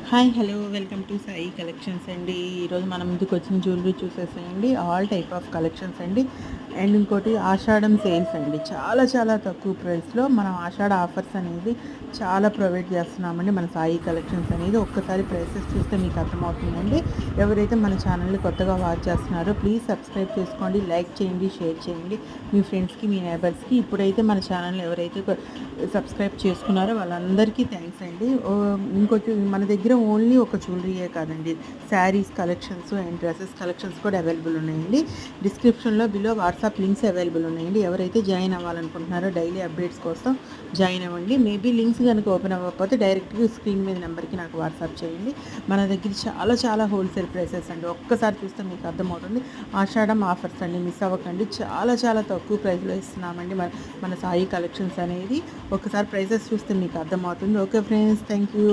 Hi hello welcome to Sai collections అండి. ఈరోజు మనం ముందుకు వచ్చిన జ్యువెలరీ చూసేసేయండి. ఆల్ టైప్ ఆఫ్ కలెక్షన్స్ అండి. అండ్ ఇంకోటి ఆషాఢం సేల్స్ అండి. చాలా చాలా తక్కువ ప్రైస్లో మనం ఆషాఢ ఆఫర్స్ అనేది చాలా ప్రొవైడ్ చేస్తున్నామండి. మన సాయి కలెక్షన్స్ అనేది ఒక్కసారి ప్రైసెస్ చూస్తే మీకు అర్థమవుతుందండి. ఎవరైతే మన ఛానల్ని కొత్తగా వాచ్ చేస్తున్నారో ప్లీజ్ సబ్స్క్రైబ్ చేసుకోండి, లైక్ చేయండి, షేర్ చేయండి మీ ఫ్రెండ్స్కి, మీ నైబర్స్కి. ఇప్పుడైతే మన ఛానల్ ఎవరైతే సబ్స్క్రైబ్ చేసుకున్నారో వాళ్ళందరికీ థ్యాంక్స్ అండి. ఇంకోటి మన దగ్గర ఓన్లీ ఒక జ్యువెలరీయే కాదండి, saris collections and dresses collections కూడా అవైలబుల్ ఉన్నాయండి. డిస్క్రిప్షన్లో బిలో వాట్సాప్ లింక్స్ అవైలబుల్ ఉన్నాయండి. ఎవరైతే జాయిన్ అవ్వాలనుకుంటున్నారో డైలీ అప్డేట్స్ కోసం జాయిన్ అవ్వండి. మేబీ లింక్స్ కనుక ఓపెన్ అవ్వకపోతే డైరెక్ట్గా స్క్రీన్ మీద నెంబర్కి నాకు వాట్సాప్ చేయండి. మన దగ్గర చాలా చాలా హోల్సేల్ ప్రైసెస్ అండి. ఒక్కసారి చూస్తే మీకు అర్థమవుతుంది. ఆషాఢం ఆఫర్స్ అండి, మిస్ అవ్వకండి. చాలా చాలా తక్కువ ప్రైస్లో ఇస్తున్నామండి మన సాయి కలెక్షన్స్ అనేది. ఒకసారి ప్రైసెస్ చూస్తే మీకు అర్థమవుతుంది. Okay friends, thank you.